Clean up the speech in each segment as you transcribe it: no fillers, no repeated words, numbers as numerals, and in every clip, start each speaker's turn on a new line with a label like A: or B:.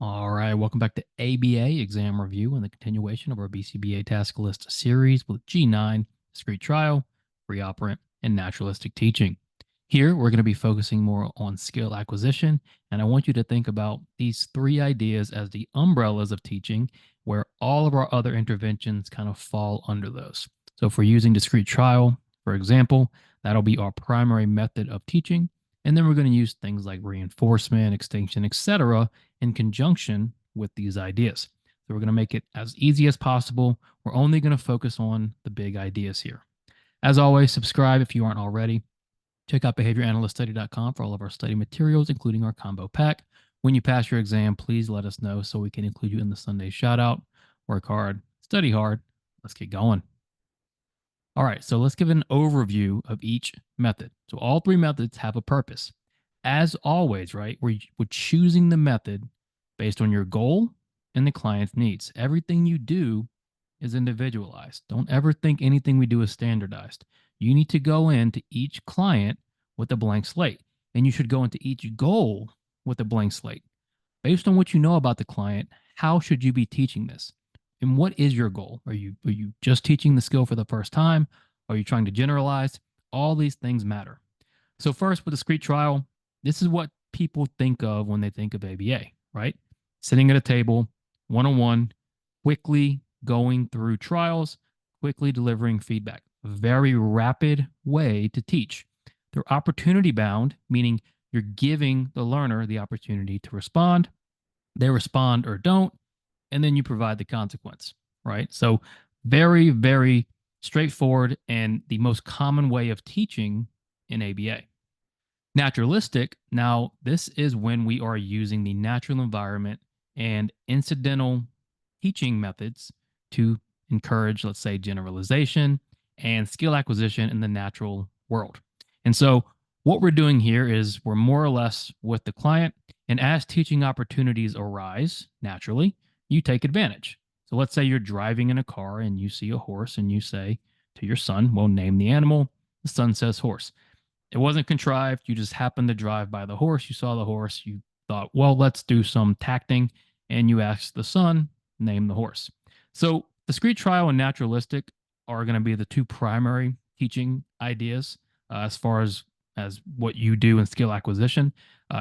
A: All right, welcome back to ABA exam review and the continuation of our BCBA task list series with G9, Discrete Trial, Operant, and Naturalistic teaching. Here, we're going to be focusing more on skill acquisition, and I want you to think about these three ideas as the umbrellas of teaching, where all of our other interventions kind of fall under those. So if we're using Discrete Trial, for example, that'll be our primary method of teaching, and then we're going to use things like reinforcement, extinction, etc., in conjunction with these ideas. So we're going to make it as easy as possible. We're only going to focus on the big ideas here. As always, subscribe if you aren't already. Check out behavioranalyststudy.com for all of our study materials, including our combo pack. When you pass your exam, please let us know so we can include you in the Sunday shout out. Work hard, study hard. Let's get going. All right, so let's give an overview of each method. So all three methods have a purpose. As always, right, we're choosing the method based on your goal and the client's needs. Everything you do is individualized. Don't ever think anything we do is standardized. You need to go into each client with a blank slate, and you should go into each goal with a blank slate. Based on what you know about the client, how should you be teaching this? And what is your goal? Are you just teaching the skill for the first time? Are you trying to generalize? All these things matter. So first, with discrete trial, this is what people think of when they think of ABA, right? Sitting at a table, one-on-one, quickly going through trials, quickly delivering feedback. A very rapid way to teach. They're opportunity bound, meaning you're giving the learner the opportunity to respond. They respond or don't, and then you provide the consequence, right? So very, very straightforward and the most common way of teaching in ABA. Naturalistic, now this is when we are using the natural environment and incidental teaching methods to encourage, let's say, generalization and skill acquisition in the natural world. And so what we're doing here is we're more or less with the client, and as teaching opportunities arise naturally, you take advantage. So let's say you're driving in a car and you see a horse and you say to your son, well, name the animal. The son says horse. It wasn't contrived. You just happened to drive by the horse. You saw the horse. You thought, well, let's do some tacting. And you asked the son, name the horse. So discrete trial and naturalistic are going to be the two primary teaching ideas as far as what you do in skill acquisition.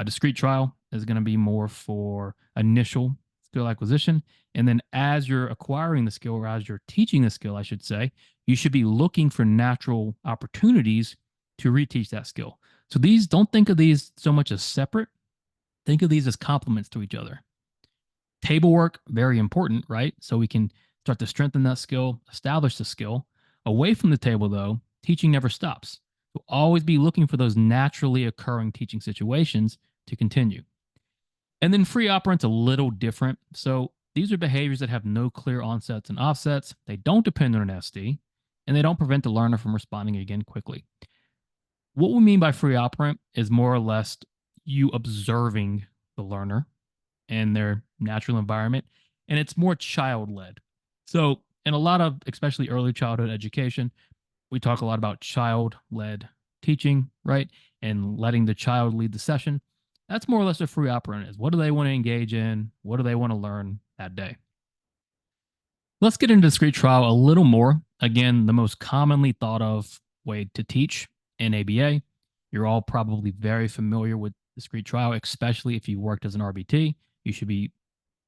A: Discrete trial is going to be more for initial skill acquisition. And then as you're acquiring the skill, or as you're teaching the skill, I should say, you should be looking for natural opportunities to reteach that skill. So these, don't think of these so much as separate. Think of these as complements to each other. Table work, very important, right? So we can start to strengthen that skill, establish the skill. Away from the table, though, teaching never stops. So always be looking for those naturally occurring teaching situations to continue. And then free operant's a little different. So these are behaviors that have no clear onsets and offsets. They don't depend on an SD, and they don't prevent the learner from responding again quickly. What we mean by free operant is more or less you observing the learner and their natural environment, and it's more child-led. So in a lot of, especially early childhood education, we talk a lot about child-led teaching, right? And letting the child lead the session. That's more or less what free operant is. What do they want to engage in? What do they want to learn that day? Let's get into discrete trial a little more. Again, the most commonly thought of way to teach in ABA. You're all probably very familiar with discrete trial, especially if you worked as an RBT. You should be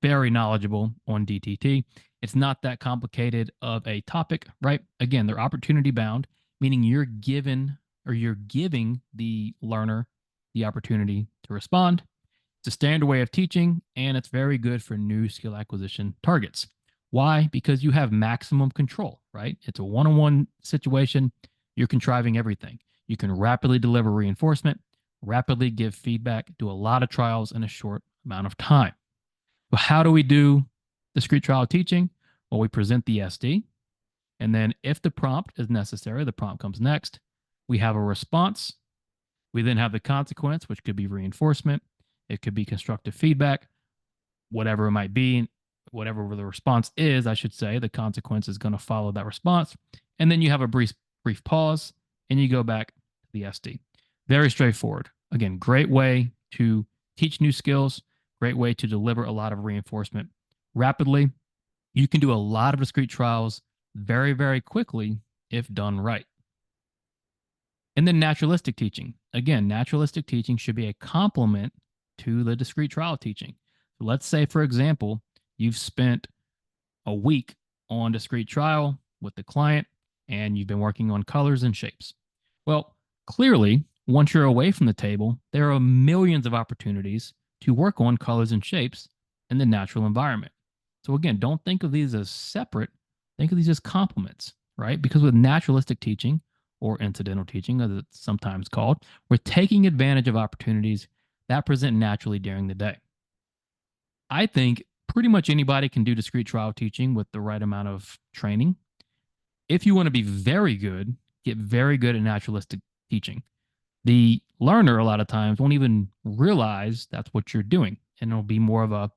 A: very knowledgeable on DTT. It's not that complicated of a topic, right? Again, they're opportunity bound, meaning you're giving the learner the opportunity to respond. It's a standard way of teaching, and it's very good for new skill acquisition targets. Why? Because you have maximum control, right? It's a one-on-one situation. You're contriving everything. You can rapidly deliver reinforcement, rapidly give feedback, do a lot of trials in a short amount of time. So how do we do discrete trial teaching? Well, we present the SD, and then if the prompt is necessary, the prompt comes next. We have a response. We then have the consequence, which could be reinforcement. It could be constructive feedback, whatever it might be, whatever the response is, I should say, the consequence is going to follow that response. And then you have a brief pause, and you go back to the SD. Very straightforward. Again, great way to teach new skills, great way to deliver a lot of reinforcement rapidly. You can do a lot of discrete trials very, very quickly if done right. And then naturalistic teaching. Again, naturalistic teaching should be a complement to the discrete trial teaching. So let's say, for example, you've spent a week on discrete trial with the client and you've been working on colors and shapes. Well, clearly, once you're away from the table, there are millions of opportunities to work on colors and shapes in the natural environment. So again, don't think of these as separate, think of these as complements, right? Because with naturalistic teaching or incidental teaching, as it's sometimes called, we're taking advantage of opportunities that present naturally during the day. I think pretty much anybody can do discrete trial teaching with the right amount of training. If you want to be very good, get very good at naturalistic teaching. The learner, a lot of times, won't even realize that's what you're doing, and it'll be more of a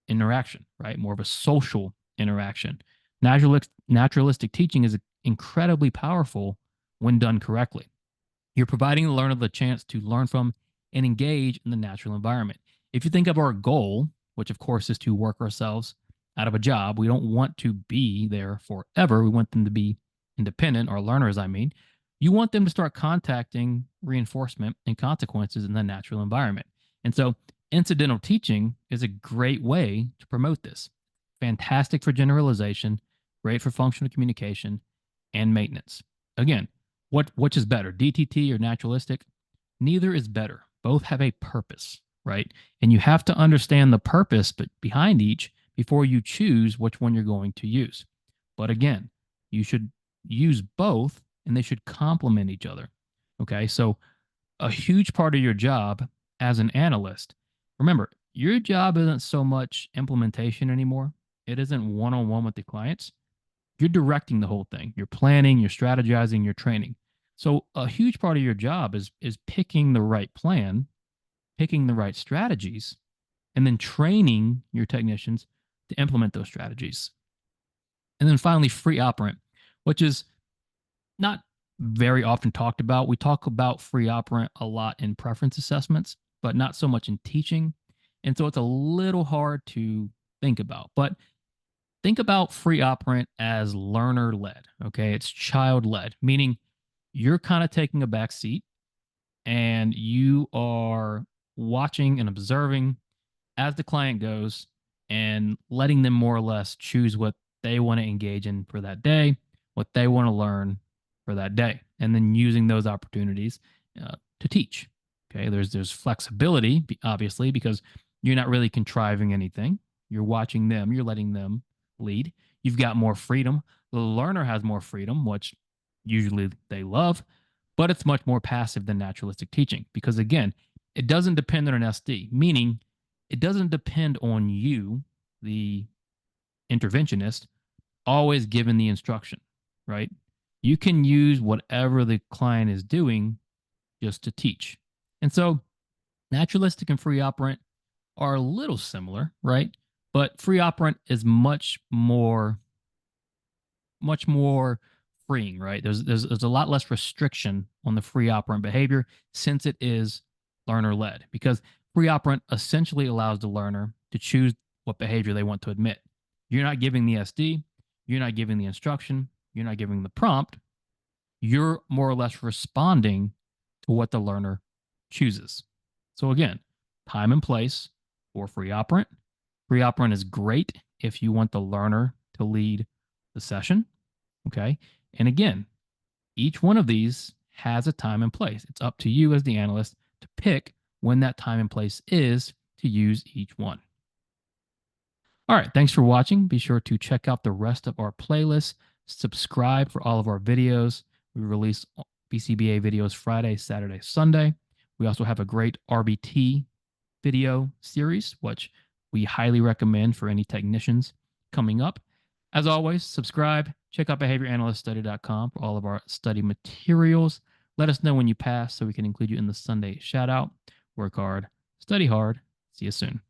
A: interaction, right? More of a social interaction. Naturalistic teaching is incredibly powerful when done correctly. You're providing the learner the chance to learn from and engage in the natural environment. If you think of our goal, which of course is to work ourselves out of a job, we don't want to be there forever. We want them to be independent, our learners, I mean. You want them to start contacting reinforcement and consequences in the natural environment. And so incidental teaching is a great way to promote this. Fantastic for generalization, great for functional communication and maintenance. Again, which is better, DTT or naturalistic? Neither is better. Both have a purpose, right? And you have to understand the purpose behind each before you choose which one you're going to use. But again, you should use both and they should complement each other. Okay, so a huge part of your job as an analyst, remember, your job isn't so much implementation anymore. It isn't one-on-one with the clients. You're directing the whole thing. You're planning, you're strategizing, you're training. So a huge part of your job is picking the right plan, picking the right strategies, and then training your technicians to implement those strategies. And then finally, free operant, which is not very often talked about. We talk about free operant a lot in preference assessments, but not so much in teaching. And so it's a little hard to think about. But think about free operant as learner led. Okay. It's child led, meaning you're kind of taking a back seat and you are watching and observing as the client goes and letting them more or less choose what they want to engage in for that day, what they want to learn for that day, and then using those opportunities to teach. Okay, there's flexibility, obviously, because you're not really contriving anything. You're watching them, you're letting them lead. You've got more freedom. The learner has more freedom, which usually they love, but it's much more passive than naturalistic teaching because, again, it doesn't depend on an SD, meaning it doesn't depend on you, the interventionist, always giving the instruction, right? You can use whatever the client is doing just to teach. And so naturalistic and free operant are a little similar, right? But free operant is much more freeing, right? There's a lot less restriction on the free operant behavior since it is learner led, because free operant essentially allows the learner to choose what behavior they want to admit. You're not giving the SD, you're not giving the instruction, you're not giving the prompt. You're more or less responding to what the learner chooses. So again, time and place for free operant. Free operant is great if you want the learner to lead the session. Okay. And again, each one of these has a time and place. It's up to you as the analyst to pick when that time and place is to use each one. All right. Thanks for watching. Be sure to check out the rest of our playlist. Subscribe for all of our videos. We release BCBA videos Friday, Saturday, Sunday. We also have a great RBT video series, which we highly recommend for any technicians coming up. As always, subscribe. Check out behavioranalyststudy.com for all of our study materials. Let us know when you pass so we can include you in the Sunday shout out. Work hard, study hard. See you soon.